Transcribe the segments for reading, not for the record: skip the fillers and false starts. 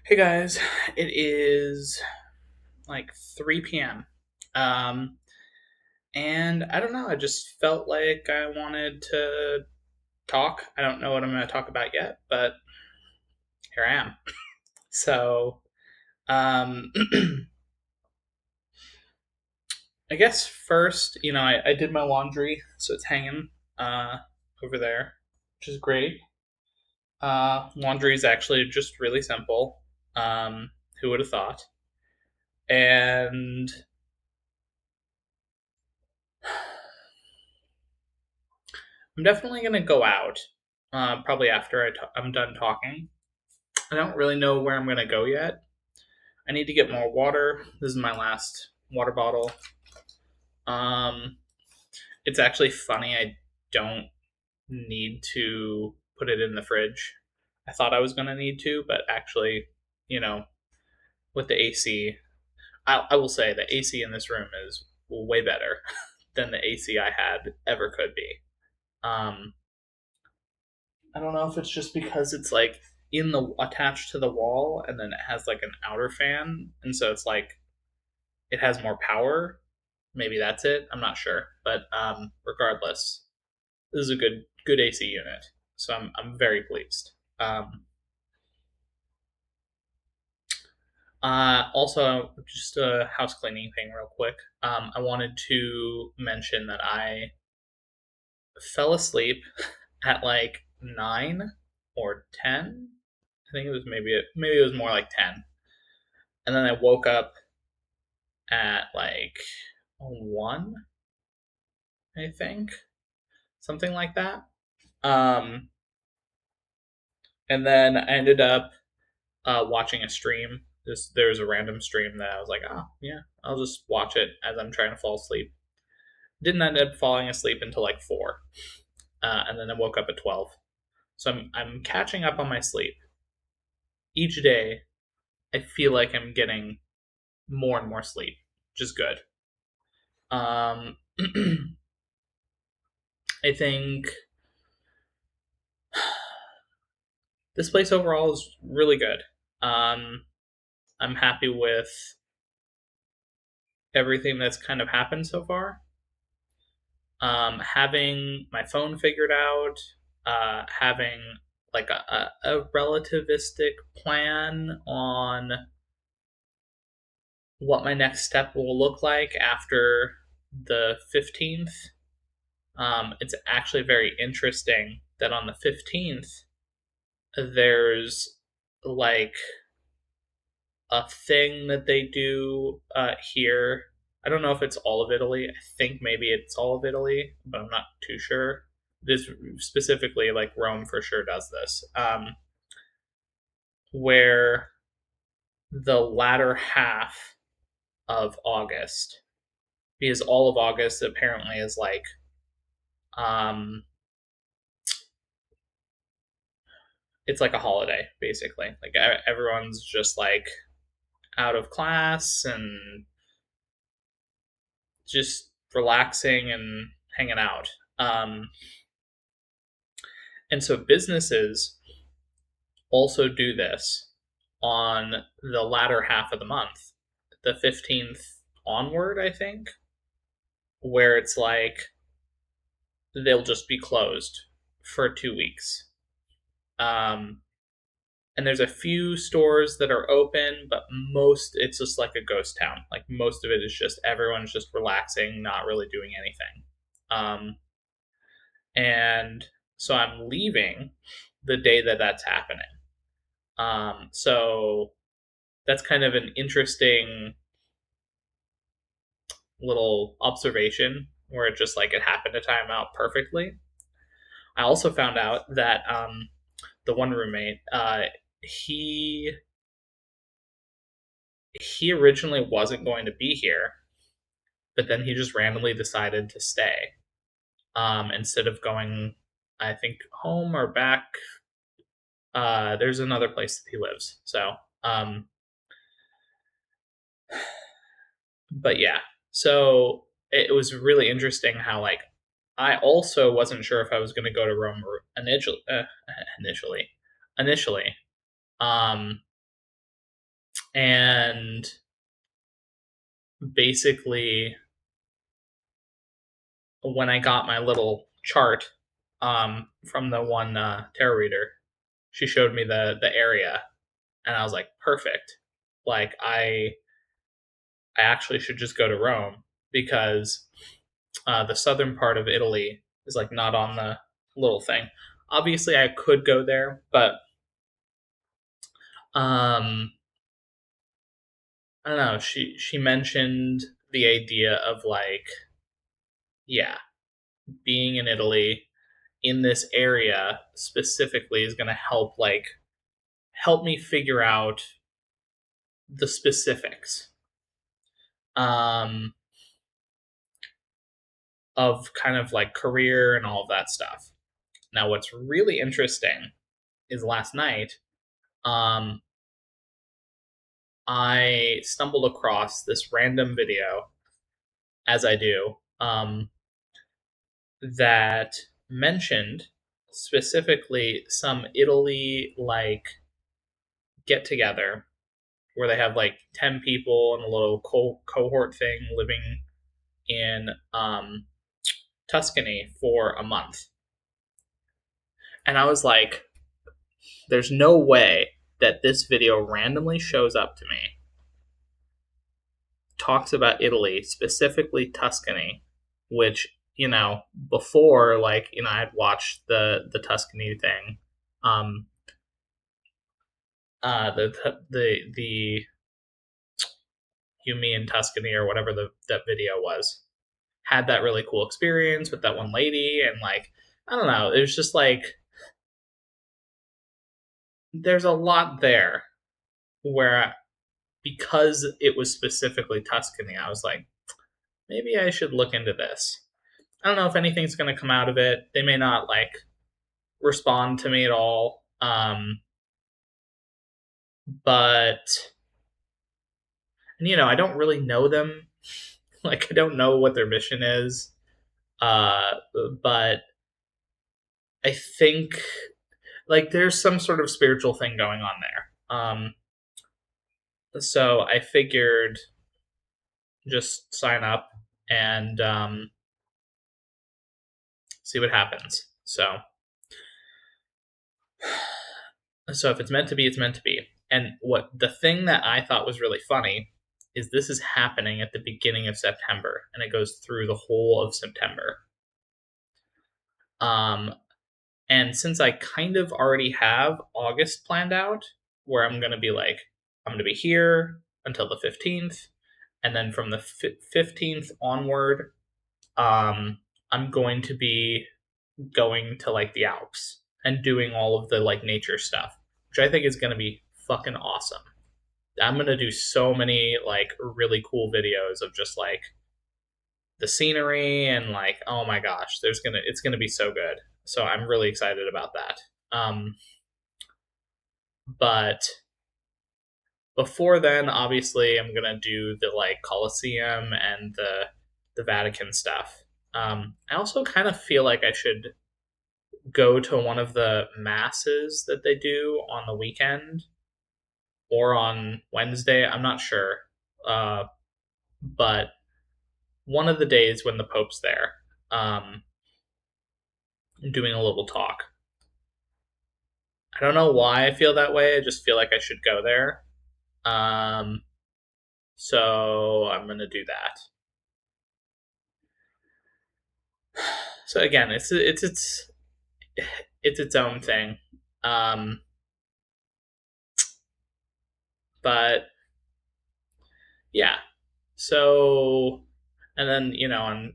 Hey guys, it is like 3 p.m. Um, and I don't know, I just felt like I wanted to talk. I don't know what I'm going to talk about yet, but here I am. So, um, I guess first, I did my laundry, so it's hanging uh, over there, which is great. Laundry is actually just really simple. Who would have thought? And I'm definitely going to go out, probably after I'm done talking. I don't really know where I'm going to go yet. I need to get more water. This is my last water bottle. Um, it's actually funny. I don't need to put it in the fridge. I thought I was going to need to, but actually, you know, with the AC, I will say the AC in this room is way better than the AC I had ever could be. Um, I don't know if it's just because it's like in the attached to the wall and then it has like an outer fan and so it's like it has more power. Maybe that's it. I'm not sure. But regardless, this is a good AC unit. So I'm very pleased. Also, just a house cleaning thing, real quick. I wanted to mention that I fell asleep at like 9 or 10. I think it was maybe it was more like 10, and then I woke up at like 1, I think, something like that. Um, and then I ended up watching a stream. There was a random stream that I was like, oh yeah, I'll just watch it as I'm trying to fall asleep. Didn't end up falling asleep until like 4, and then I woke up at 12. So I'm catching up on my sleep each day. I feel like I'm getting more and more sleep, which is good. Um, I think this place overall is really good. Um, I'm happy with everything that's kind of happened so far. Having my phone figured out, having like a relativistic plan on what my next step will look like after the 15th. It's actually very interesting that on the 15th, there's like a thing that they do here. I don't know if it's all of Italy. I think maybe it's all of Italy, but I'm not too sure. This specifically, like Rome for sure does this, where the latter half of August, because all of August apparently is like, um, it's like a holiday basically. Like everyone's just like out of class and just relaxing and hanging out. Um, and so businesses also do this on the latter half of the month, the 15th onward, I think, where it's like they'll just be closed for 2 weeks. Um, and there's a few stores that are open, but most it's just like a ghost town. Like most of it is just everyone's just relaxing, not really doing anything. Um, and so I'm leaving the day that that's happening. So that's kind of an interesting little observation where it just like it happened to time out perfectly. I also found out that the one roommate, he he originally wasn't going to be here, but then he just randomly decided to stay instead of going, I think, home or back. There's another place that he lives. So, but yeah, so it was really interesting how like I also wasn't sure if I was going to go to Rome initially, initially. Um, And basically, when I got my little chart from the one tarot reader, she showed me the area, and I was like, perfect. Like I actually should just go to Rome because the southern part of Italy is like not on the little thing. Obviously, I could go there, but um, I don't know. She mentioned the idea of like, yeah, being in Italy in this area specifically is going to help me figure out the specifics um, of kind of like career and all of that stuff. Now, what's really interesting is last night um, I stumbled across this random video, as I do, that mentioned specifically some Italy like get together where they have like 10 people in a little cohort thing living in Tuscany for a month. And I was like, there's no way that this video randomly shows up to me, talks about Italy, specifically Tuscany, which, before, like, I'd watched the Tuscany thing. Um, the You, Me, in Tuscany, or whatever that video was, had that really cool experience with that one lady, and like, I don't know, it was just like there's a lot there where, because it was specifically Tuscany, I was like, maybe I should look into this. I don't know if anything's going to come out of it. They may not like respond to me at all. But I don't really know them. Like, I don't know what their mission is. Uh, but I think like there's some sort of spiritual thing going on there. So I figured just sign up and see what happens. So if it's meant to be, it's meant to be. And what the thing that I thought was really funny is this is happening at the beginning of September and it goes through the whole of September. Um, and since I kind of already have August planned out, where I'm going to be like, I'm going to be here until the 15th, and then from the 15th onward, I'm going to be going to like the Alps and doing all of the like nature stuff, which I think is going to be fucking awesome. I'm going to do so many like really cool videos of just like the scenery and like, oh my gosh, it's going to be so good. So I'm really excited about that. But before then, obviously, I'm going to do the like Colosseum and the Vatican stuff. I also kind of feel like I should go to one of the masses that they do on the weekend or on Wednesday. I'm not sure. But one of the days when the Pope's there, um, doing a little talk. I don't know why I feel that way. I just feel like I should go there. Um, so I'm going to do that. So again, it's its own thing. Um, but yeah. So, and then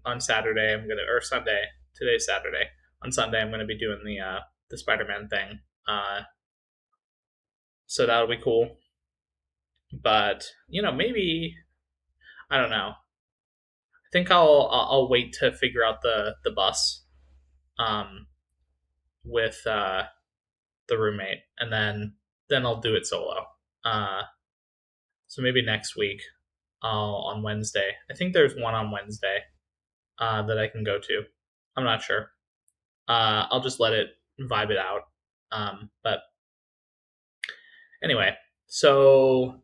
on Saturday or Sunday. Today's Saturday. On Sunday I'm gonna be doing the Spider-Man thing. So that'll be cool. But maybe, I don't know. I think I'll wait to figure out the bus, um, with the roommate, and then I'll do it solo. Uh, so maybe next week, on Wednesday. I think there's one on Wednesday that I can go to. I'm not sure. I'll just let it vibe it out. But anyway, so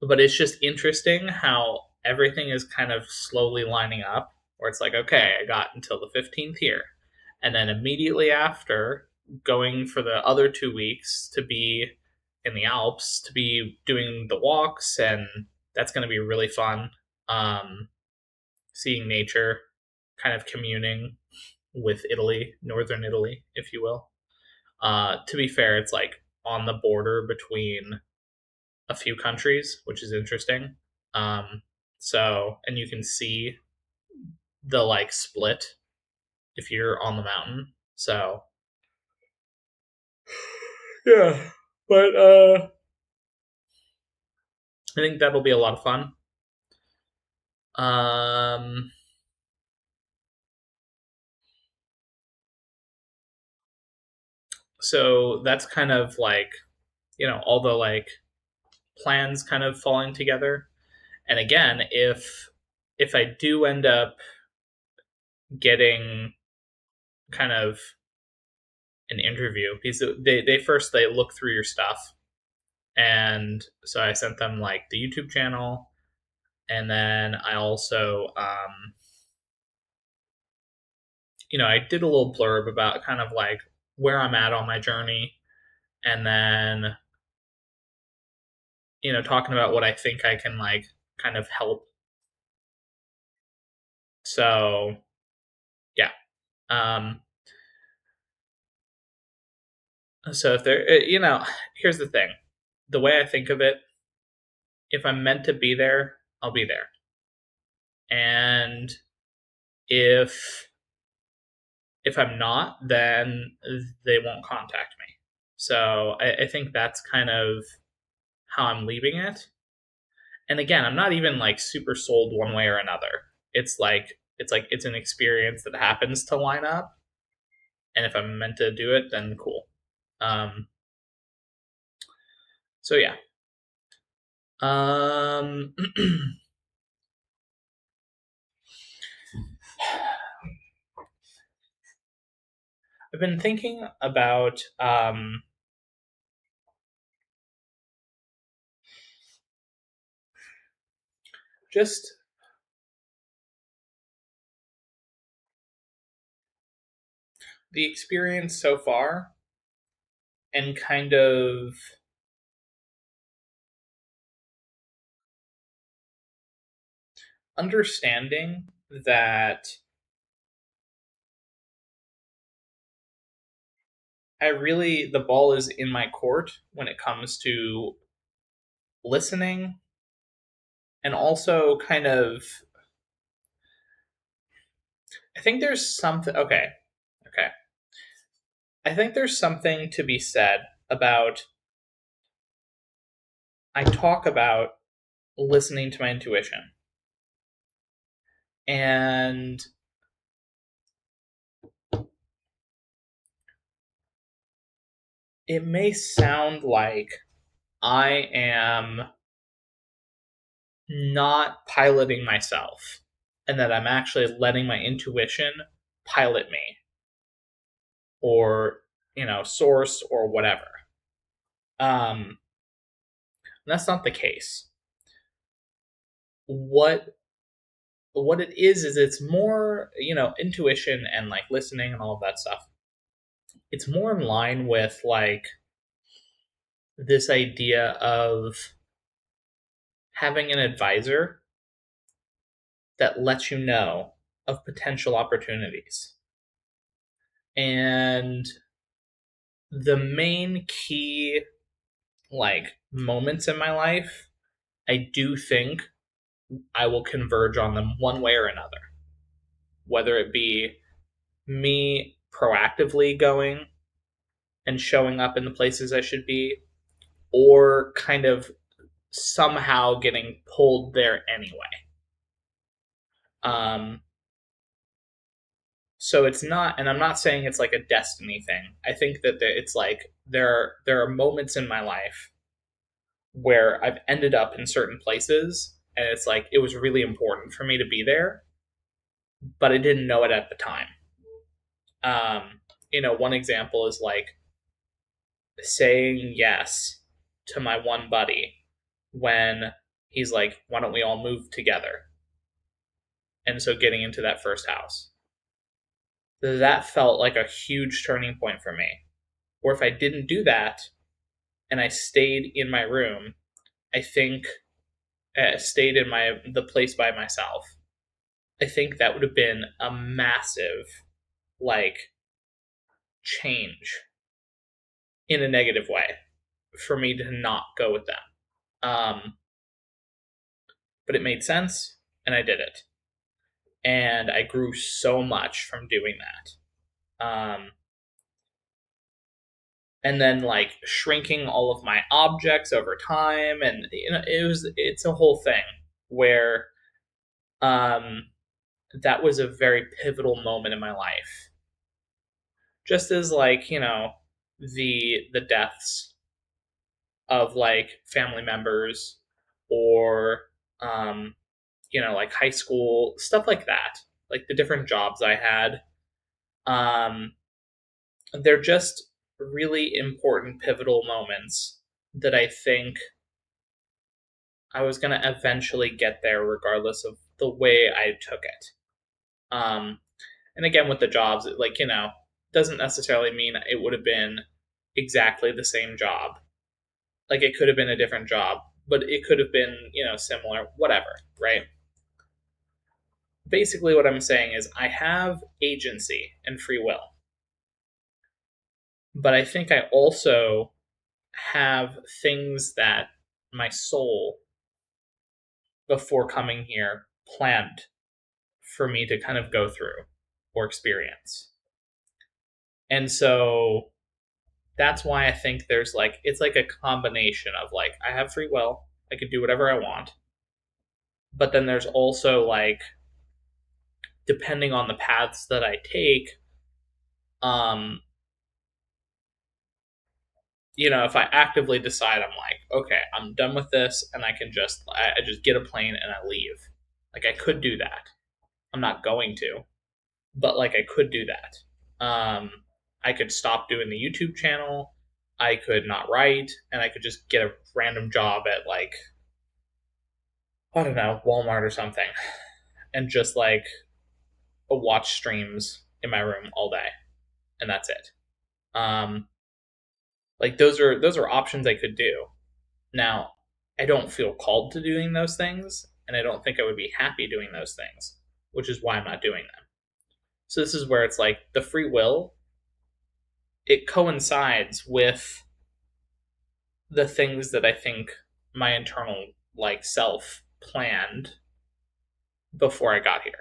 But it's just interesting how everything is kind of slowly lining up, where it's like, okay, I got until the 15th here. And then immediately after, going for the other 2 weeks to be in the Alps, to be doing the walks, and that's going to be really fun. Um, Seeing nature, kind of communing with Italy, northern Italy, if you will. To be fair, it's like on the border between a few countries, which is interesting. Um, and you can see the like split if you're on the mountain. So yeah, but I think that'll be a lot of fun. Um, so that's kind of like all the like plans kind of falling together. And again, if I do end up getting kind of an interview, because they look through your stuff, and so I sent them like the YouTube channel, and then I also I did a little blurb about kind of like where I'm at on my journey, and then talking about what I think I can like kind of help. So yeah. Um, so if there, here's the thing: the way I think of it, if I'm meant to be there, I'll be there, and if I'm not, then they won't contact me. So I think that's kind of how I'm leaving it. And again, I'm not even like super sold one way or another. It's an experience that happens to line up, and if I'm meant to do it, then cool. Um, so yeah. Um, I've been thinking about just the experience so far, and kind of understanding that the ball is in my court when it comes to listening, and also kind of I think there's something okay. I think there's something to be said about I talk about listening to my intuition. And it may sound like I am not piloting myself, and that I'm actually letting my intuition pilot me, or source, or whatever. Um, that's not the case. What it is it's more intuition and like listening and all of that stuff. It's more in line with like this idea of having an advisor that lets you know of potential opportunities. And the main key like moments in my life, I do think I will converge on them one way or another. Whether it be me proactively going and showing up in the places I should be, or kind of somehow getting pulled there anyway. Um, so it's not, and I'm not saying it's like a destiny thing. I think that it's like there are moments in my life where I've ended up in certain places, and it's like it was really important for me to be there, but I didn't know it at the time. One example is like saying yes to my one buddy when he's like, why don't we all move together? And so getting into that first house, that felt like a huge turning point for me. Or if I didn't do that and I stayed in my room, I think stayed in my the place by myself, I think that would have been a massive like change in a negative way for me to not go with them. But it made sense, and I did it, and I grew so much from doing that. And then like shrinking all of my objects over time, and it's a whole thing where um, that was a very pivotal moment in my life. Just as like the deaths of like family members or um, like high school stuff like that, like the different jobs I had. Um, they're just really important pivotal moments that I think I was going to eventually get there regardless of the way I took it. Um, and again, with the jobs, like, doesn't necessarily mean it would have been exactly the same job. Like, it could have been a different job, but it could have been, similar, whatever, right? Basically, what I'm saying is I have agency and free will, but I think I also have things that my soul, before coming here, planned for me to kind of go through or experience. And so that's why I think there's like, it's like a combination of like, I have free will, I could do whatever I want. But then there's also like, depending on the paths that I take, um, if I actively decide I'm like, okay, I'm done with this and I just get a plane and I leave. Like I could do that. I'm not going to, but like I could do that. I could stop doing the YouTube channel. I could not write, and I could just get a random job at like, I don't know, Walmart or something, and just like watch streams in my room all day, and that's it. Um, like those are options I could do. Now, I don't feel called to doing those things, and I don't think I would be happy doing those things, which is why I'm not doing them. So this is where it's like the free will, it coincides with the things that I think my internal like self planned before I got here.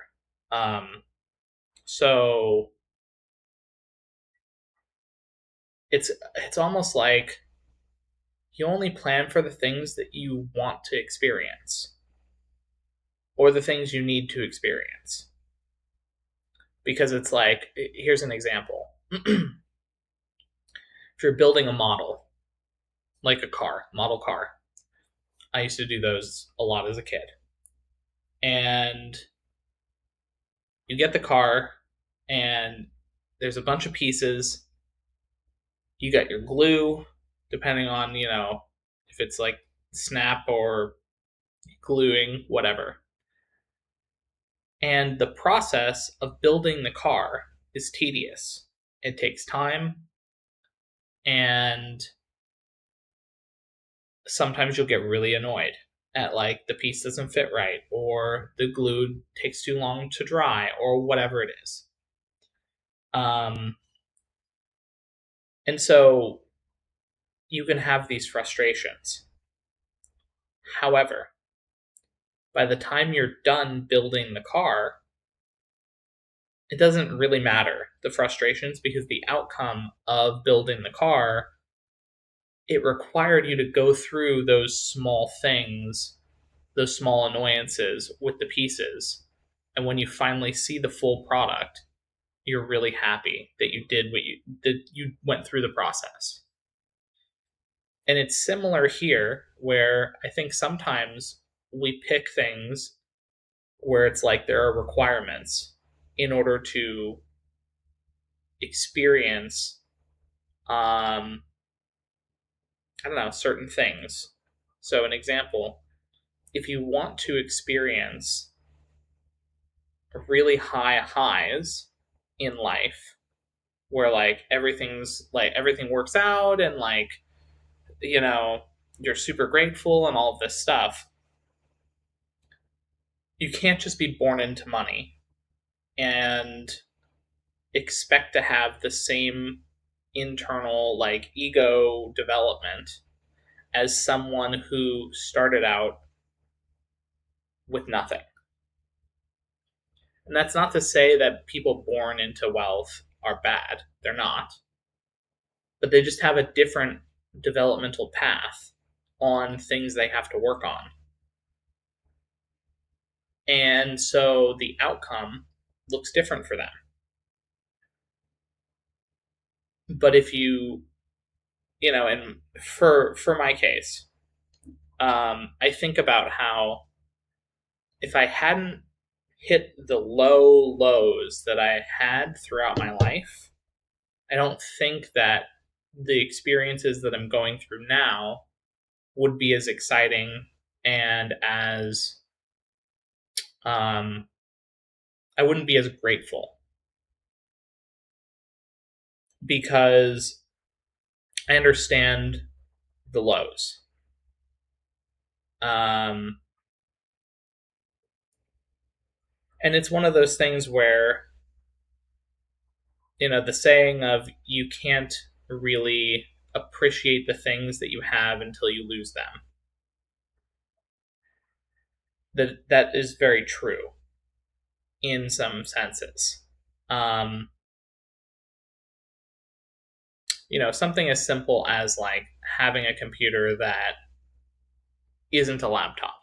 Um, so it's almost like you only plan for the things that you want to experience or the things you need to experience. Because it's like, here's an example. If you're building a model, like a car, model car, I used to do those a lot as a kid. And you get the car, and there's a bunch of pieces. You got your glue, depending on, if it's like snap or gluing, whatever. And the process of building the car is tedious. It takes time, and sometimes you'll get really annoyed at like the piece doesn't fit right, or the glue takes too long to dry, or whatever it is. Um, and so you can have these frustrations. However, by the time you're done building the car, it doesn't really matter the frustrations because the outcome of building the car, it required you to go through those small things, those small annoyances with the pieces. And when you finally see the full product, you're really happy that you went through the process. And it's similar here where I think sometimes we pick things where it's like there are requirements in order to experience I don't know, certain things. So an example if you want to experience really high highs in life where everything works out and you know you're super grateful and all of this stuff, you can't just be born into money and expect to have the same internal ego development as someone who started out with nothing. And that's not to say that people born into wealth are bad. They're not. But they just have a different developmental path on things they have to work on. And so the outcome looks different for them. But if and for my case, I think about how if I hadn't hit the lows that I had throughout my life, I don't think that the experiences that I'm going through now would be as exciting and as I wouldn't be as grateful because I understand the lows. And it's one of those things where, the saying of you can't really appreciate the things that you have until you lose them. That is very true in some senses. Something as simple as having a computer that isn't a laptop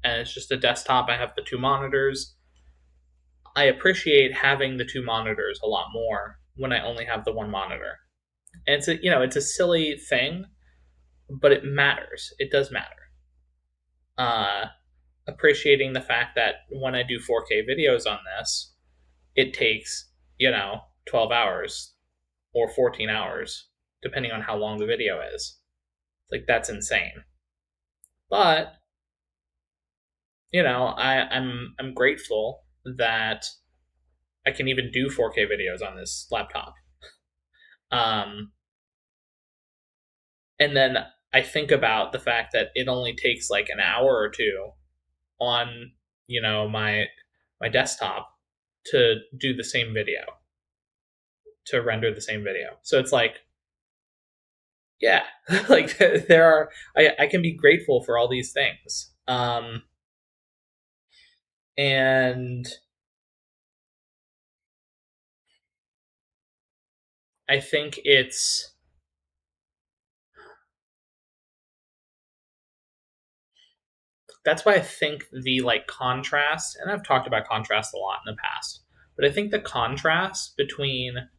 and it's just a desktop. I have the two monitors. I appreciate having the two monitors a lot more when I only have the one monitor. And it's a silly thing, but it matters. It does matter. Appreciating the fact that when I do 4K videos on this, it takes 12 hours or 14 hours, depending on how long the video is. That's insane. But I'm grateful that I can even do 4K videos on this laptop. And then I think about the fact that it only takes an hour or two on my desktop to do the same video, to render the same video. So it's yeah, there are I can be grateful for all these things. And I think that's why I think the contrast, and I've talked about contrast a lot in the past, but I think the contrast between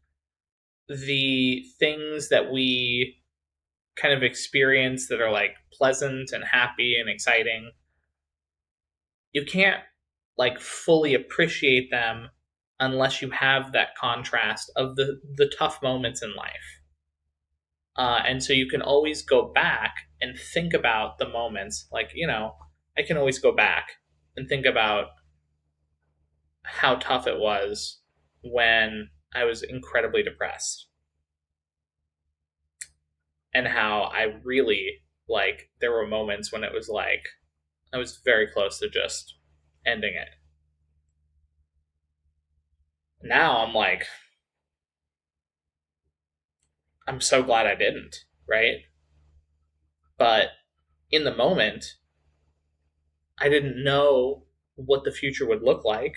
the things that we kind of experience that are pleasant and happy and exciting, you can't fully appreciate them unless you have that contrast of the tough moments in life. And so you can always go back and think about the moments. I can always go back and think about how tough it was when I was incredibly depressed and how I really there were moments when it was I was very close to just ending it. Now I'm so glad I didn't, right? But in the moment, I didn't know what the future would look like.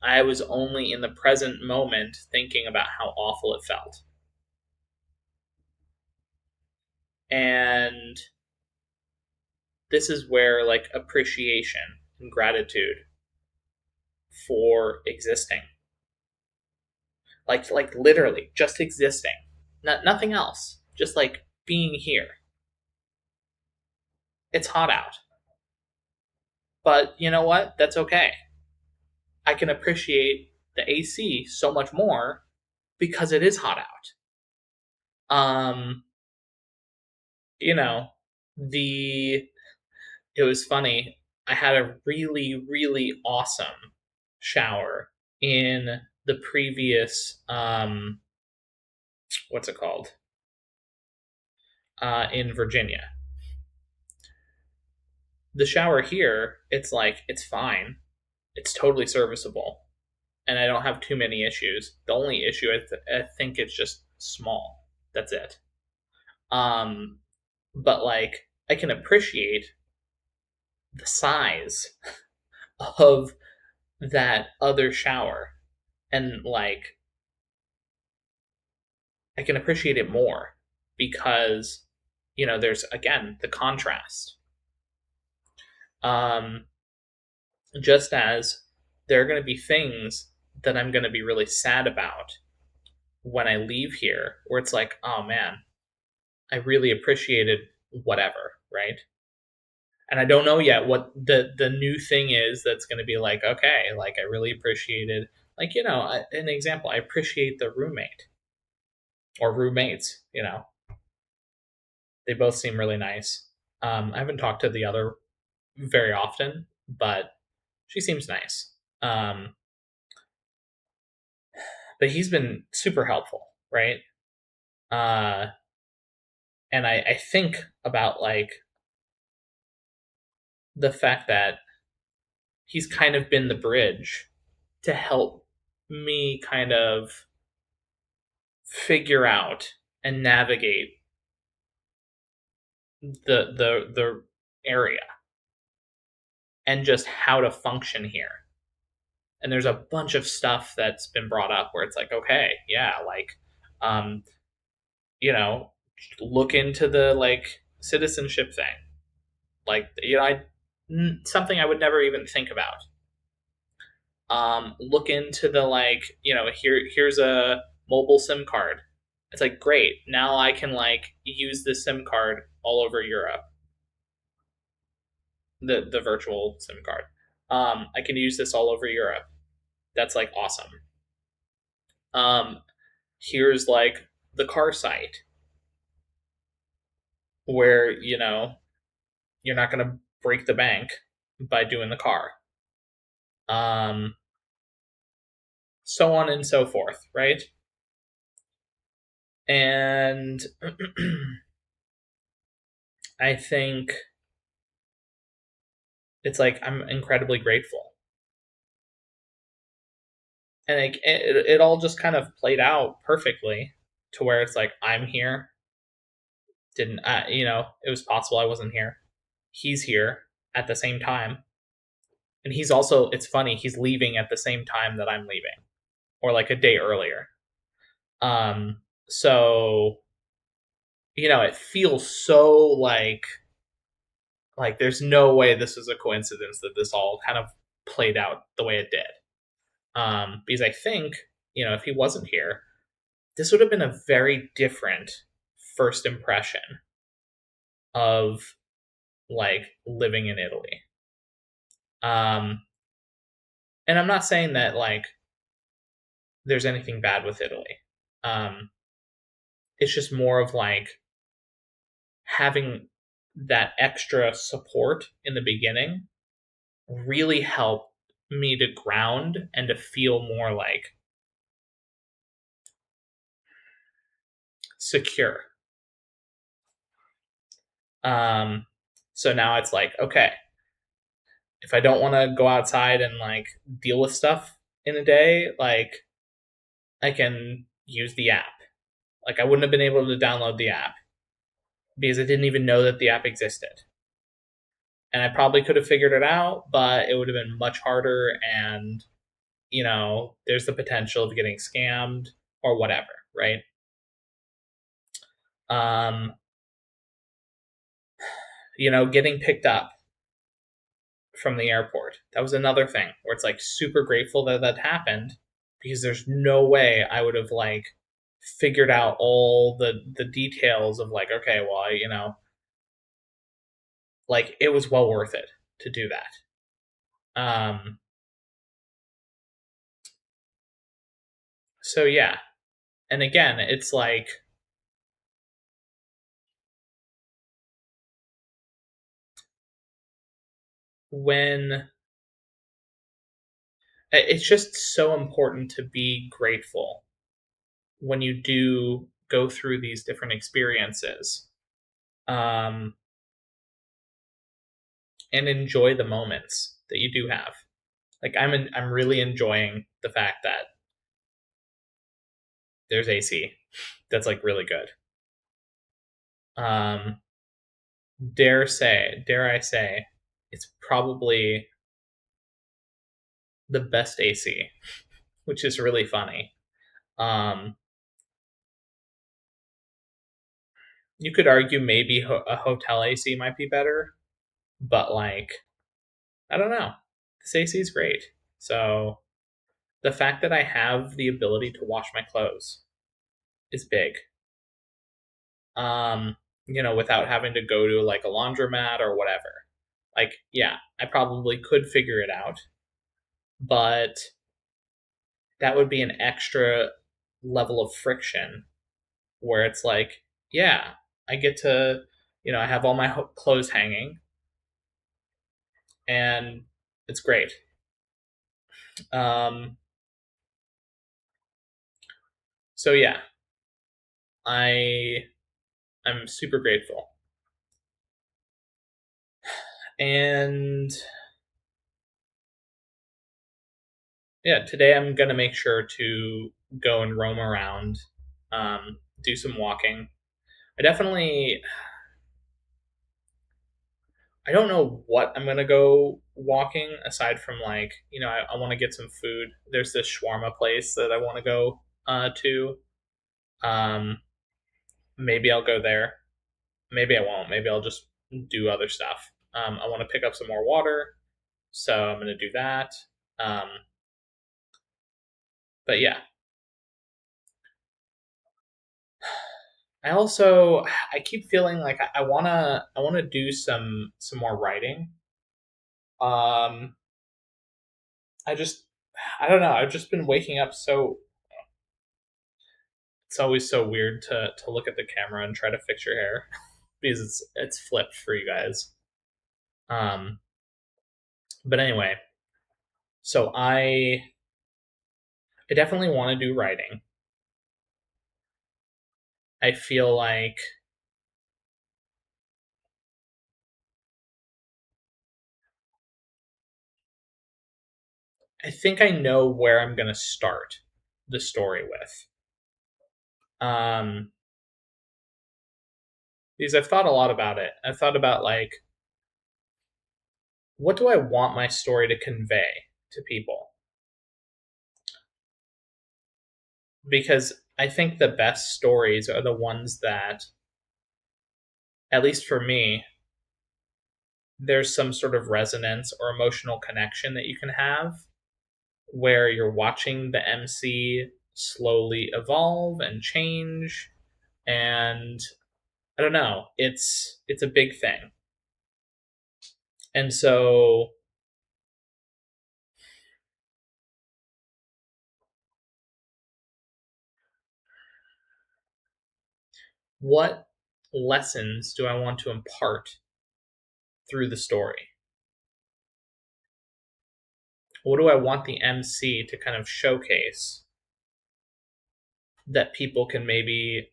I was only in the present moment thinking about how awful it felt. And this is where appreciation and gratitude for existing, literally just existing, nothing else, just being here. It's hot out, but you know what? That's okay. I can appreciate the AC so much more because it is hot out. You know, the it was funny. I had a really, really awesome shower in the previous what's it called? In Virginia. The shower here, it's like it's fine. It's totally serviceable, and I don't have too many issues. The only issue I think it's just small. That's it. Um, but like I can appreciate the size of that other shower, and like I can appreciate it more because there's again the contrast. Um, just as there are going to be things that I'm going to be really sad about when I leave here, where it's like, oh man, I really appreciated whatever, right? And I don't know yet what the new thing is that's going to be like. Okay, like I really appreciated, like an example. I appreciate the roommate or roommates. They both seem really nice. I haven't talked to the other very often, but she seems nice. But he's been super helpful, right? Uh, and I think about like the fact that he's kind of been the bridge to help me kind of figure out and navigate the area and just how to function here. And there's a bunch of stuff that's been brought up where it's like, okay, yeah, like, um, you know, look into the like citizenship thing. Like, something I would never even think about. Look into the like, here's a mobile SIM card. It's like great. Now I can like use the SIM card all over Europe. The virtual SIM card. I can use this all over Europe. That's like awesome. Um, here's like the car site where you're not going to break the bank by doing the car. Um, so on and so forth, right? And I think it's like I'm incredibly grateful, and it all just kind of played out perfectly to where it's like I'm here. Didn't it was possible I wasn't here. He's here at the same time, and he's also, it's funny, he's leaving at the same time that I'm leaving, or like a day earlier. So it feels so like there's no way this is a coincidence that this all kind of played out the way it did. Because I think if he wasn't here, this would have been a very different first impression of like living in Italy. Um, and I'm not saying that like there's anything bad with Italy. Um, it's just more of like having that extra support in the beginning really helped me to ground and to feel more like secure. Um, so now it's like, okay, if I don't want to go outside and like deal with stuff in a day, like I can use the app. Like I wouldn't have been able to download the app because I didn't even know that the app existed. And I probably could have figured it out, but it would have been much harder, and there's the potential of getting scammed or whatever, right? Um, getting picked up from the airport. That was another thing where it's like super grateful that that happened, because there's no way I would have like figured out all the details of like, okay, well, like it was well worth it to do that. So yeah, and again, it's like when it's just so important to be grateful when you do go through these different experiences, um, and enjoy the moments that you do have. Like I'm really enjoying the fact that there's AC that's like really good. Um, dare I say, it's probably the best AC, which is really funny. Um, you could argue maybe a hotel AC might be better, but like I don't know. This AC is great. So the fact that I have the ability to wash my clothes is big. Without having to go to like a laundromat or whatever. Like, yeah, I probably could figure it out, but that would be an extra level of friction where it's like, yeah, I get to, I have all my clothes hanging and it's great. Um, so yeah, I I'm super grateful. And yeah, today I'm gonna make sure to go and roam around, do some walking. I definitely I don't know what I'm gonna go walking aside from like I want to get some food. There's this shawarma place that I want to go to. Um, maybe I'll go there. Maybe I won't. Maybe I'll just do other stuff. I want to pick up some more water, so I'm gonna do that. Um, but yeah, I keep feeling like I wanna do some more writing. Um, I don't know. I've just been waking up so it's always so weird to look at the camera and try to fix your hair because it's flipped for you guys. Um, but anyway, so I definitely want to do writing. I feel like I think I know where I'm gonna start the story with. Um, because I've thought a lot about it. I've thought about like what do I want my story to convey to people? Because I think the best stories are the ones that, at least for me, there's some sort of resonance or emotional connection that you can have where you're watching the MC slowly evolve and change, and I don't know, it's a big thing. And so what lessons do I want to impart through the story? What do I want the MC to kind of showcase that people can maybe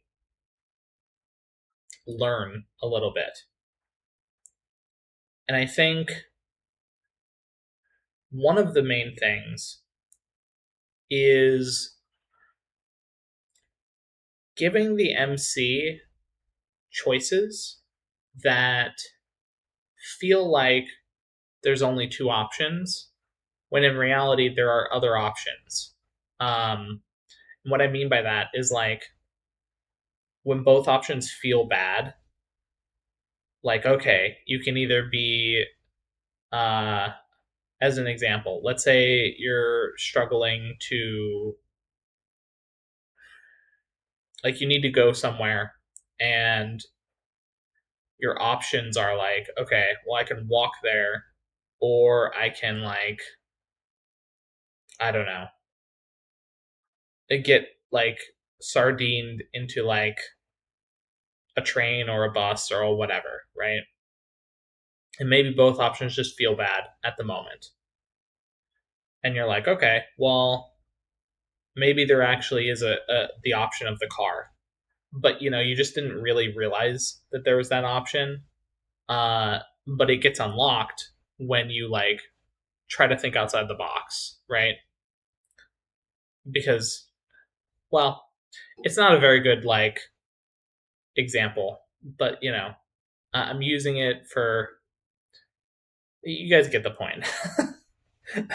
learn a little bit? And I think one of the main things is giving the MC choices that feel like there's only two options, when in reality, there are other options. What I mean by that is like when both options feel bad, like, okay, you can either be, uh, as an example, let's say you're struggling to, like, you need to go somewhere and your options are like, okay, well, I can walk there, or I can, like, I don't know, get like sardined into like a train or a bus or whatever, right? and maybe both options just feel bad at the moment. And you're like, okay, well, maybe there actually is the option of the car, but you just didn't really realize that there was that option. But it gets unlocked when you like try to think outside the box, right? Because, well, it's not a very good like example, but I'm using it for you guys get the point.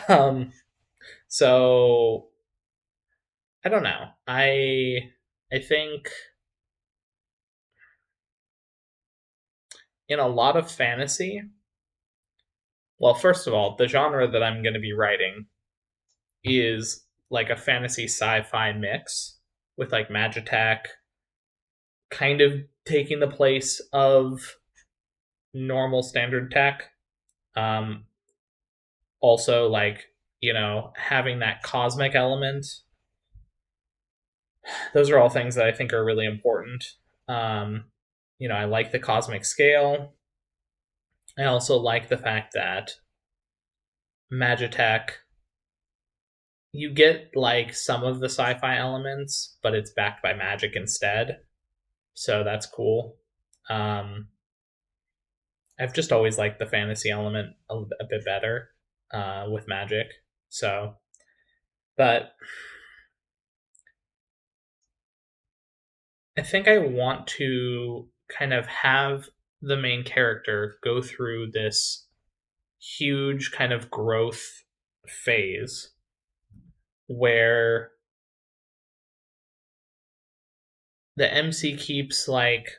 um, so I don't know. I think in a lot of fantasy, well, first of all, the genre that I'm going to be writing is like a fantasy sci-fi mix with like magitech kind of taking the place of normal standard tech. Um, Also, like, having that cosmic element. Those are all things that I think are really important. Um, I like the cosmic scale. I also like the fact that magitech, you get like some of the sci-fi elements, but it's backed by magic instead. So that's cool. Um, I've just always liked the fantasy element a bit better with magic. So, but I think I want to kind of have the main character go through this huge kind of growth phase where the MC keeps like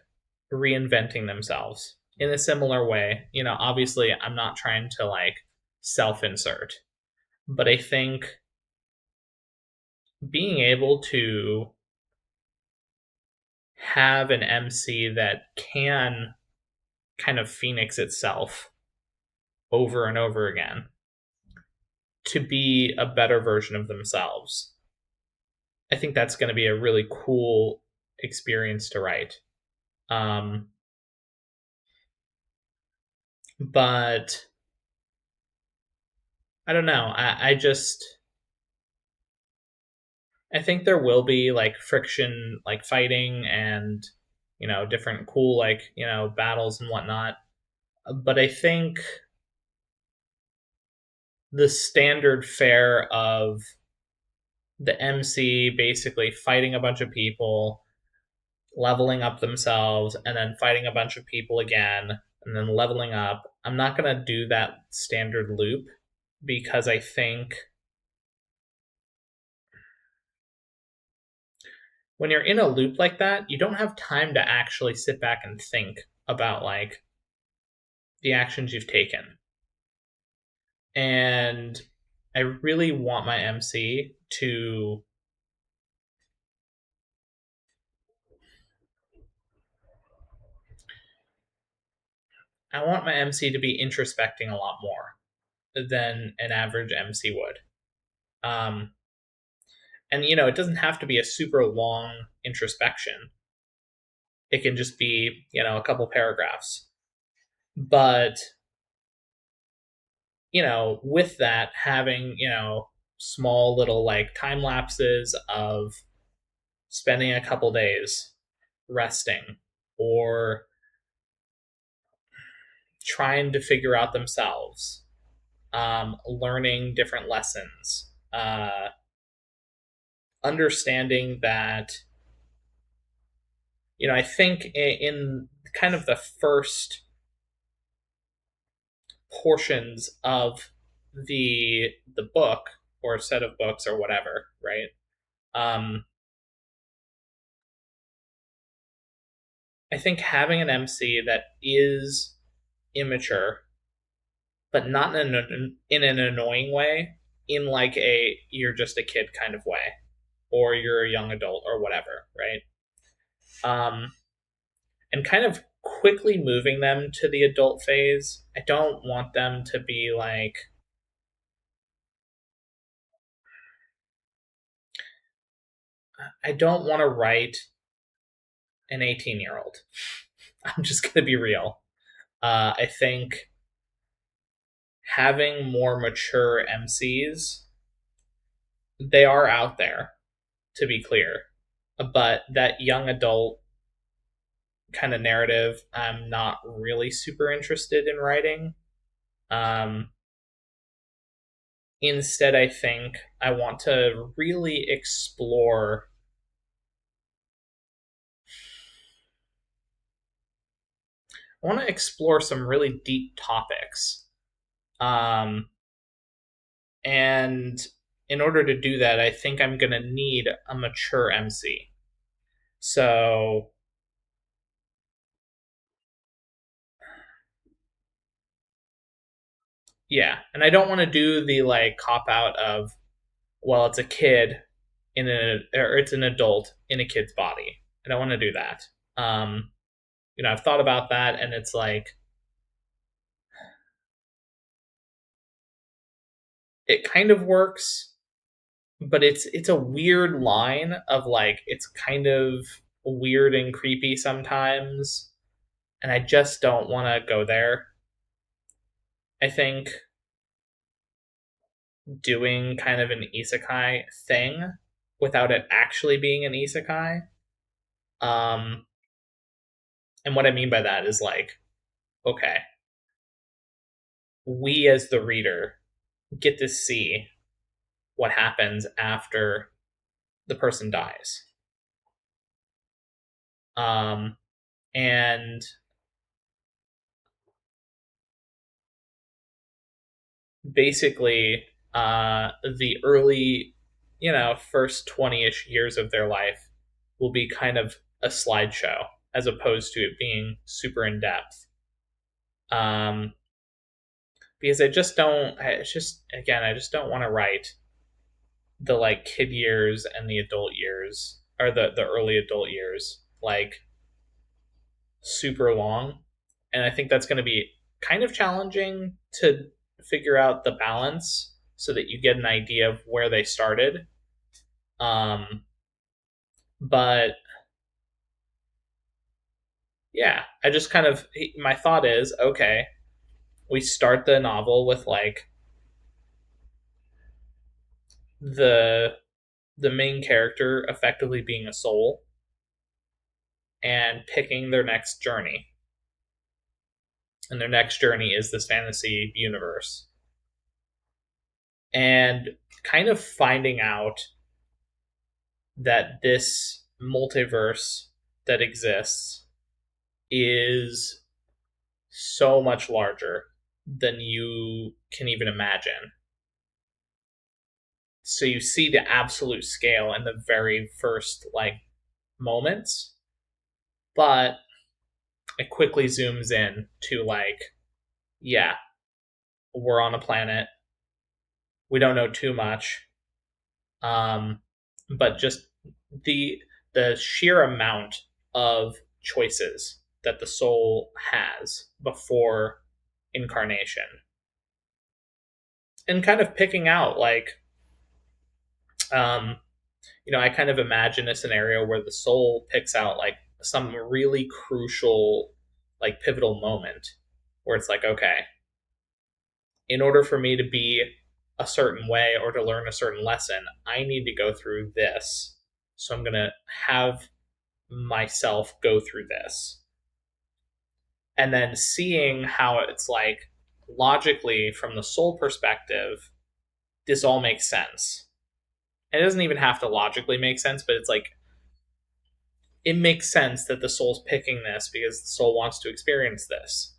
reinventing themselves in a similar way. Obviously, I'm not trying to like self insert, but I think being able to have an MC that can kind of phoenix itself over and over again to be a better version of themselves. I think that's going to be a really cool experience to write. Um, but I don't know. I think there will be like friction, like fighting and different cool like battles and whatnot. But I think the standard fare of the MC basically fighting a bunch of people, leveling up themselves, and then fighting a bunch of people again, and then leveling up. I'm not going to do that standard loop because I think when you're in a loop like that, you don't have time to actually sit back and think about like the actions you've taken. And I really want my MC to I want my MC to be introspecting a lot more than an average MC would. Um, and it doesn't have to be a super long introspection. It can just be a couple paragraphs. But with that, having small little like time lapses of spending a couple days resting or trying to figure out themselves, learning different lessons, understanding that I think in kind of the first portions of the book or set of books or whatever, right? Um, I think having an MC that is immature, but not in an annoying way, in like a you're just a kid kind of way, or you're a young adult or whatever, right? Um, and kind of quickly moving them to the adult phase. I don't want them to be like I don't want to write an 18-year-old. I'm just going to be real. I think having more mature MCs, they are out there, to be clear. But that young adult kind of narrative, I'm not really super interested in writing. Um, Instead, I think I want to really explore. I want to explore some really deep topics. Um, and in order to do that, I think I'm going to need a mature MC. So, yeah. And I don't want to do the like cop out of, well, it's a kid or it's an adult in a kid's body. I don't want to do that. Um, I've thought about that and it's like, it kind of works, but it's a weird line of like, it's kind of weird and creepy sometimes. And I just don't want to go there. I think doing kind of an isekai thing without it actually being an isekai. Um, and what I mean by that is like, okay, we as the reader get to see what happens after the person dies. Um, and basically, the early, first 20-ish years of their life will be kind of a slideshow as opposed to it being super in depth. Um, because I just don't, it's just, again, I just don't want to write the like kid years and the adult years or the early adult years like super long. And I think that's going to be kind of challenging to figure out the balance so that you get an idea of where they started. Um, but yeah, I just kind of, my thought is okay, we start the novel with like the the main character effectively being a soul and picking their next journey. And their next journey is this fantasy universe. And kind of finding out that this multiverse that exists is so much larger than you can even imagine. So you see the absolute scale in the very first like moments, but it quickly zooms in to like, yeah, we're on a planet. We don't know too much. Um, but just the the sheer amount of choices that the soul has before incarnation and kind of picking out like um I kind of imagine a scenario where the soul picks out like some really crucial like pivotal moment where it's like, okay, in order for me to be a certain way or to learn a certain lesson, I need to go through this. So I'm going to have myself go through this. And then seeing how it's like logically from the soul perspective, this all makes sense. And it doesn't even have to logically make sense, but it's like it makes sense that the soul's picking this because the soul wants to experience this.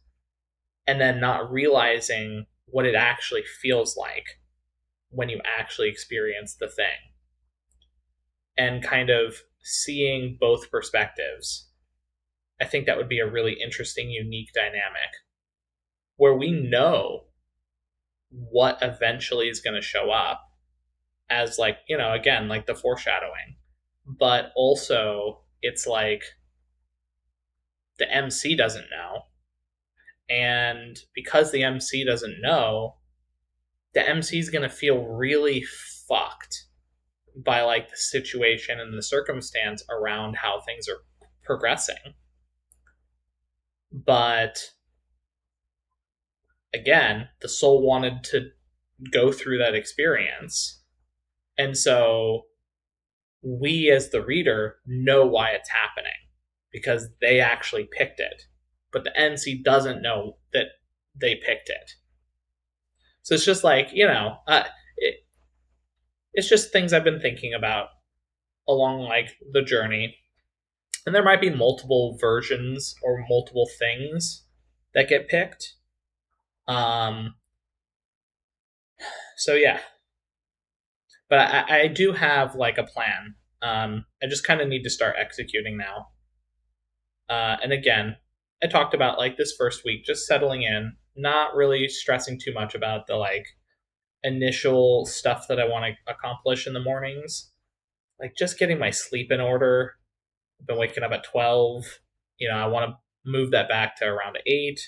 And then not realizing what it actually feels like when you actually experience the thing. And kind of seeing both perspectives. I think that would be a really interesting, unique dynamic where we know what eventually is going to show up as, like, again, like the foreshadowing. But also, it's like the MC doesn't know. And because the MC doesn't know, the MC is going to feel really fucked by like the situation and the circumstance around how things are progressing. But again, the soul wanted to go through that experience. And so we, as the reader, know why it's happening because they actually picked it. But the NC doesn't know that they picked it. So it's just like, it, it's just things I've been thinking about along like the journey. And there might be multiple versions or multiple things that get picked. Um, so yeah, but I do have like a plan. I just kind of need to start executing now. And again, I talked about like this first week, just settling in, not really stressing too much about the like initial stuff that I want to accomplish in the mornings, like just getting my sleep in order. I've been waking up at 12. I want to move that back to around 8.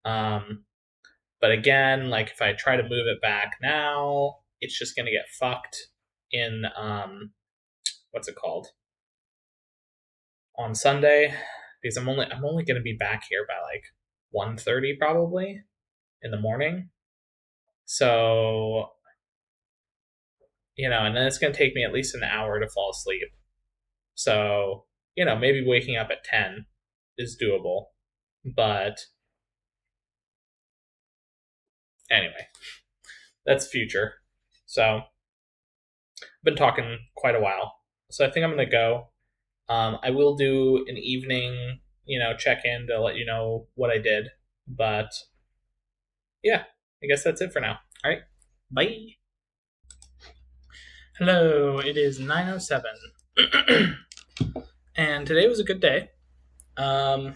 Um, but again, like if I try to move it back now, it's just going to get fucked in what's it called on Sunday because I'm only going to be back here by like 1:30 probably in the morning. So, and then it's going to take me at least an hour to fall asleep. So, maybe waking up at 10 is doable. But anyway, that's future. So, I've been talking quite a while. So, I think I'm going to go. I will do an evening, check in to let you know what I did. But yeah, I guess that's it for now. All right. Bye. Hello, it is 9:07. And today was a good day. I'm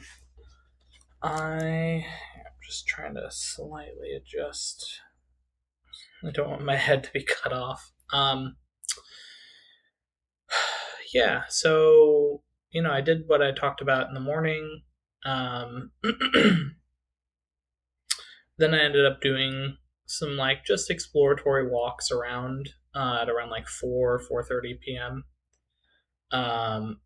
just trying to slightly adjust. I don't want my head to be cut off. Yeah, so, I did what I talked about in the morning. Then I ended up doing some, like, just exploratory walks around at around, like, 4:30 p.m. Um,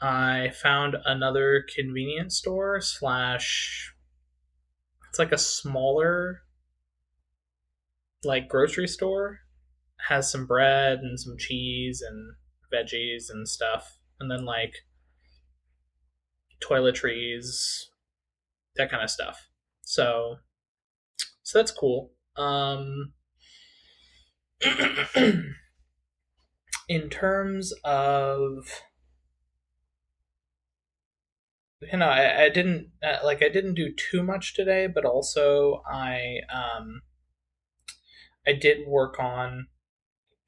I found another convenience store slash it's like a smaller like grocery store, has some bread and some cheese and veggies and stuff, and then like toiletries, that kind of stuff. So that's cool. In terms of I didn't I didn't do too much today, but also I did work on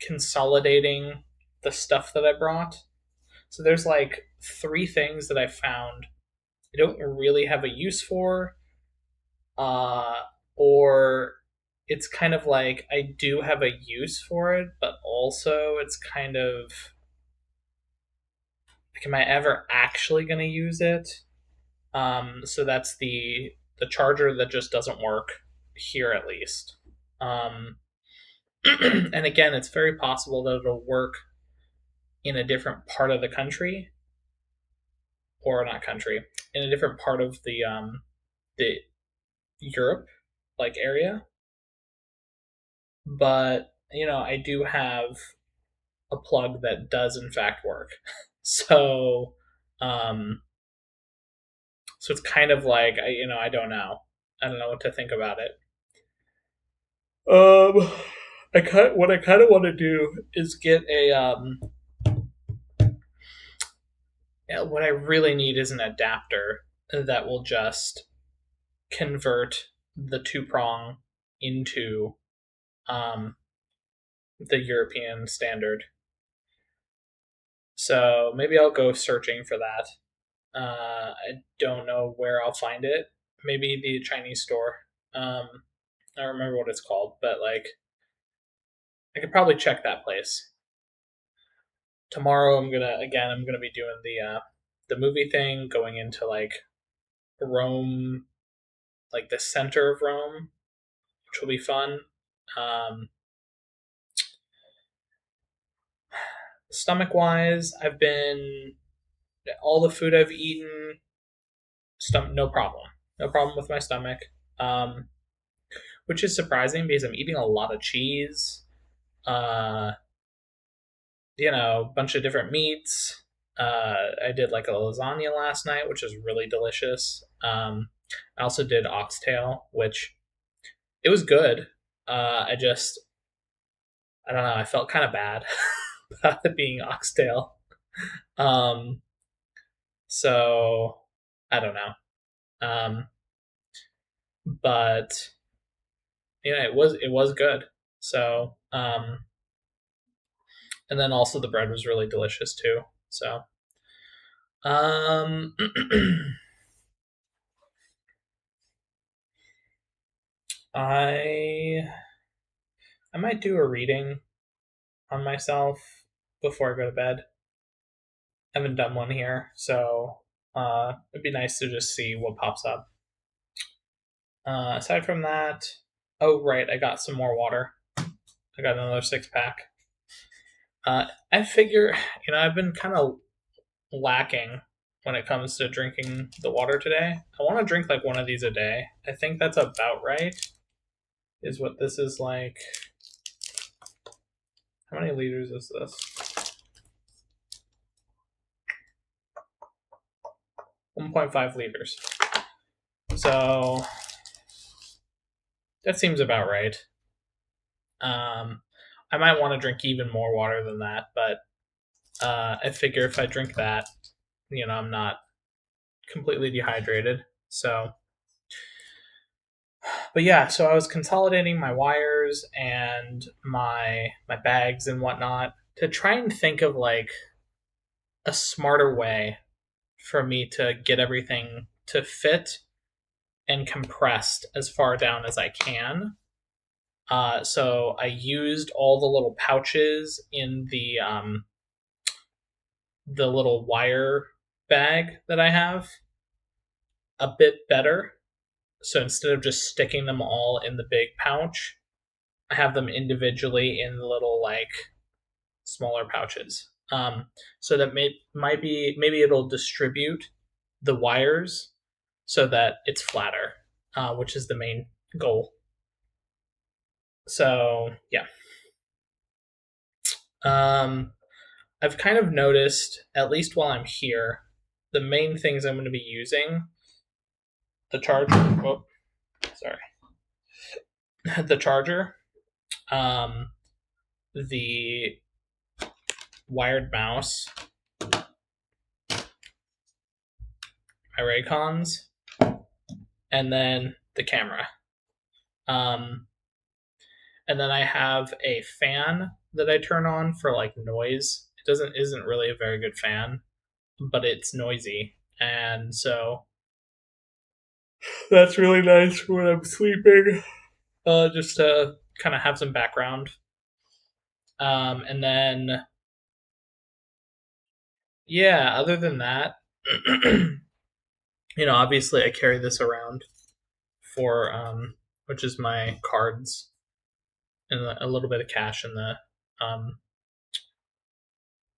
consolidating the stuff that I brought. So there's like 3 things that I found I don't really have a use for, uh, or it's kind of like I do have a use for it, but also it's kind of like, am I ever actually going to use it? So that's the charger that just doesn't work here, at least. Um, and again, it's very possible that it'll work in a different part of the country, or not country, in a different part of the Europe like area. But I do have a plug that does in fact work. So, um, so it's kind of like I don't know. I don't know what to think about it. Um, what I kind of want to do is get a yeah, what I really need is an adapter that will just convert the 2 prong into um the European standard. So maybe I'll go searching for that. I don't know where I'll find it. Maybe the Chinese store. I don't remember what it's called, but like I could probably check that place. Tomorrow I'm gonna be doing the movie thing, going into like Rome, like the center of Rome, which will be fun. Um, Stomach wise, I've been all the food I've eaten, no problem. no problem with my stomach. Um, which is surprising because I'm eating a lot of cheese. Uh, a bunch of different meats. I did like a lasagna last night, which is really delicious. I also did oxtail, which it was good. I don't know, I felt kind of bad about it being oxtail. Um, so I don't know. But yeah, it was good. So and then also the bread was really delicious too. So um, I I might do a reading on myself before I go to bed. I haven't done one here, so it'd be nice to just see what pops up. Aside from that, oh right, I got some more water. I got another 6 pack. I figure, I've been kind of lacking when it comes to drinking the water today. I want to drink like one of these a day. I think that's about right. Is what this is like. How many liters is this? 1.5 liters. So that seems about right. I might want to drink even more water than that, but I figure if I drink that, I'm not completely dehydrated. So, but yeah, so I was consolidating my wires and my bags and whatnot to try and think of like a smarter way for me to get everything to fit and compressed as far down as I can. So I used all the little pouches in the little wire bag that I have a bit better. So instead of just sticking them all in the big pouch, I have them individually in the little like smaller pouches. So that might be maybe it'll distribute the wires so that it's flatter, which is the main goal. So yeah, I've kind of noticed, at least while I'm here, the main things I'm going to be using the charger. Oh, sorry, the charger, um, the wired mouse, my Raycons, and then the camera. Um, and then I have a fan that I turn on for like noise. It doesn't isn't really a very good fan, but it's noisy, and so that's really nice when I'm sleeping. Just to kind of have some background. And then yeah, other than that, obviously I carry this around for which is my cards and a little bit of cash um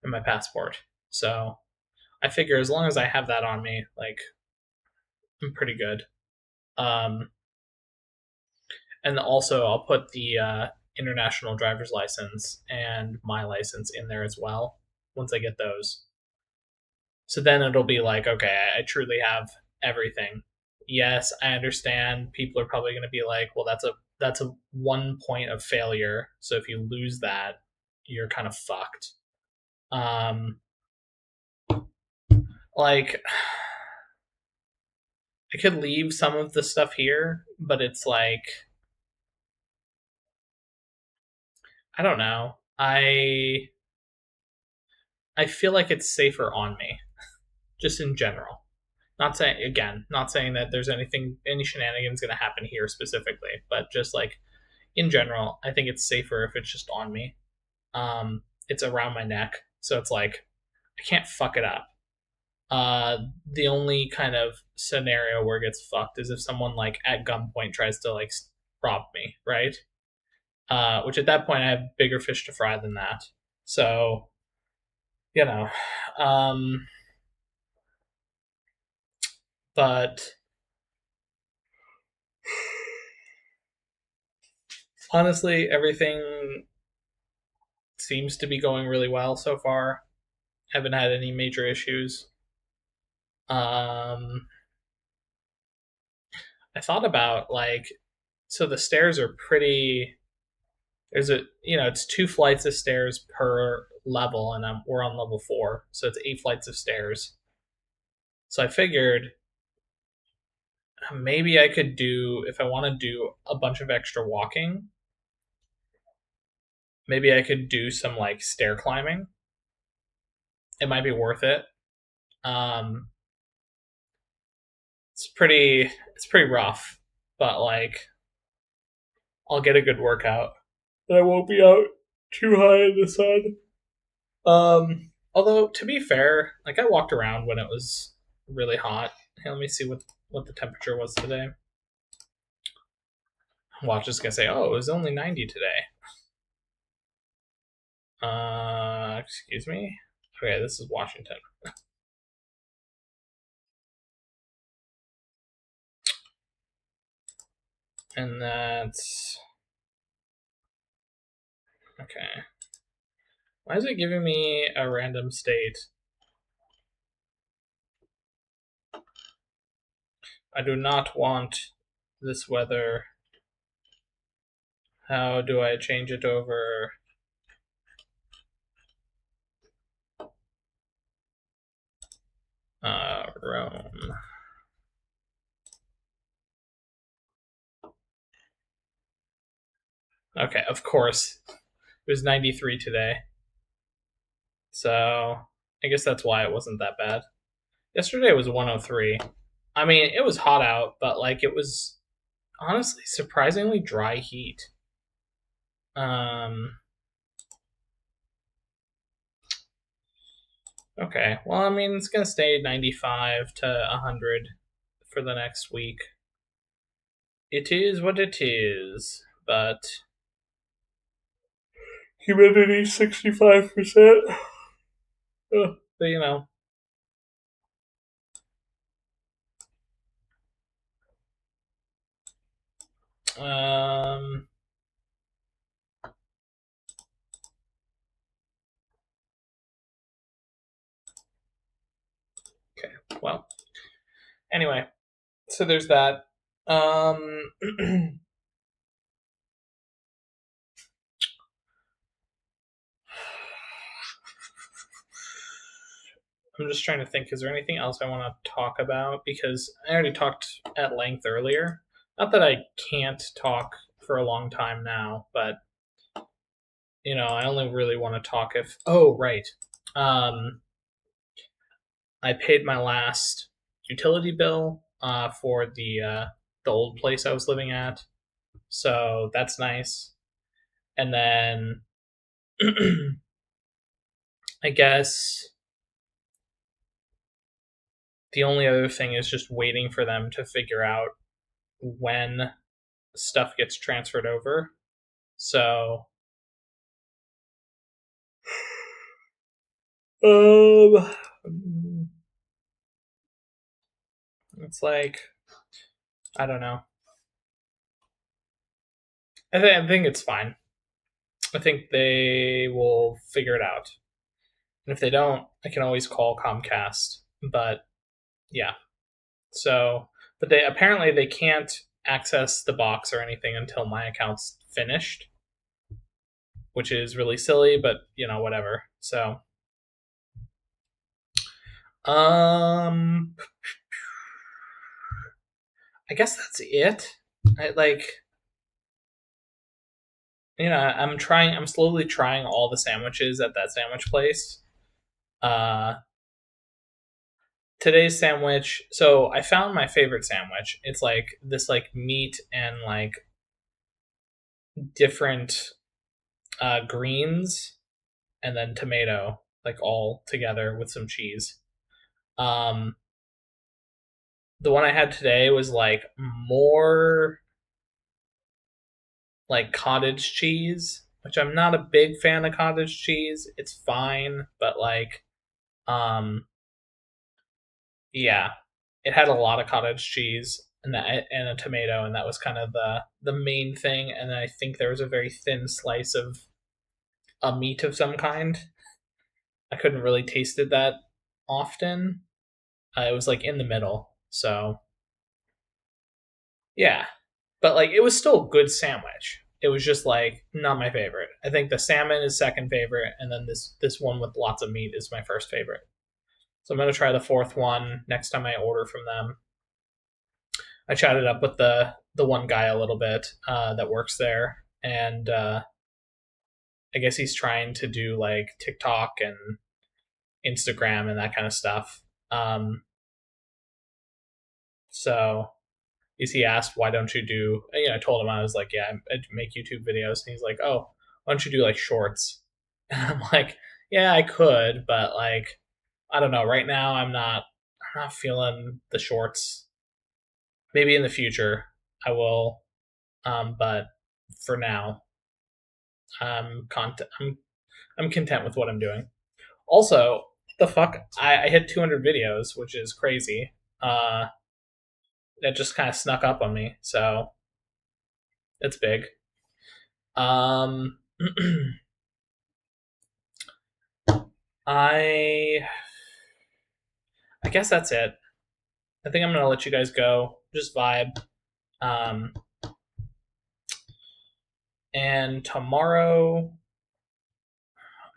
in my passport. So I figure as long as I have that on me, like I'm pretty good. Um, and also I'll put the international driver's license and my license in there as well once I get those. So then it'll be like, okay, I truly have everything. Yes, I understand. People are probably going to be like, well, that's a 1 point of failure. So if you lose that, you're kind of fucked. Um, like I could leave some of the stuff here, but it's like I don't know. I feel like it's safer on me, just in general. Not saying that there's any shenanigans going to happen here specifically, but just like in general, I think it's safer if it's just on me. It's around my neck, so it's like I can't fuck it up. The only kind of scenario where it gets fucked is if someone like at gunpoint tries to like rob me, right? Which at that point I have bigger fish to fry than that. So you know, um, but Honestly, everything seems to be going really well so far. Haven't had any major issues. Um, I thought about like, so the stairs are pretty. There's a it's two flights of stairs per level, and we're on level 4, so it's 8 flights of stairs. So I figured maybe I could do, if I want to do a bunch of extra walking, maybe I could do some like stair climbing. It might be worth it. Um, it's pretty rough, but like I'll get a good workout. And I won't be out too high in the sun. Although to be fair, like I walked around when it was really hot. Hey, let me see what the temperature was today. Watch is gonna say, "Oh, it was only 90 today." Excuse me. Okay, this is Washington, and that's okay. Why is it giving me a random state? I do not want this weather. How do I change it over? Rome. Okay, of course. It was 93 today. So I guess that's why it wasn't that bad. Yesterday was 103. I mean, it was hot out, but like it was honestly surprisingly dry heat. Um okay. Well, I mean, it's going to stay 95 to 100 for the next week. It is what it is, but humidity 65%. But um okay. Well, anyway, so there's that. I'm just trying to think, is there anything else I want to talk about? Because I already talked at length earlier. Not that I can't talk for a long time now, but I only really want to talk if oh, right. Um I paid my last utility bill for the old place I was living at. So that's nice. And then I guess the only other thing is just waiting for them to figure out when stuff gets transferred over. So, it's like I don't know. I think it's fine. I think they will figure it out. And if they don't, I can always call Comcast. But yeah. So, but they can't access the box or anything until my account's finished, which is really silly, but whatever. So, um I guess that's it. I like I'm slowly trying all the sandwiches at that sandwich place. Uh Today's sandwich, so I found my favorite sandwich. It's like this like meat and like different greens and then tomato like all together with some cheese. Um the one I had today was like more like cottage cheese, which I'm not a big fan of cottage cheese. It's fine, but like um yeah, it had a lot of cottage cheese. and a tomato, and that was kind of the main thing. And then I think there was a very thin slice of a meat of some kind. I couldn't really taste it that often. It was like in the middle, so yeah. But like it was still a good sandwich. It was just like not my favorite. I think the salmon is second favorite, and then this one with lots of meat is my first favorite. So I'm gonna try the fourth one next time I order from them. I chatted up with the one guy a little bit that works there, and I guess he's trying to do like TikTok and Instagram and that kind of stuff. So he asked, "Why don't you do?" You know, I told him I was like, "Yeah, I make YouTube videos." And he's like, "Oh, why don't you do like shorts?" And I'm like, "Yeah, I could, but like, I don't know. Right now, I'm not feeling the shorts. Maybe in the future, I will. But for now, I'm content with what I'm doing. Also, the fuck, I hit 200 videos, which is crazy. Uh, that just kind of snuck up on me, so it's big. Um, I I guess that's it. I think I'm gonna let you guys go. Just vibe. Um, and tomorrow,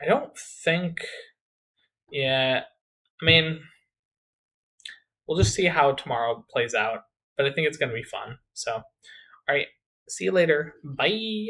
I don't think. Yeah, I mean, we'll just see how tomorrow plays out. But I think it's gonna be fun. So, all right. See you later. Bye.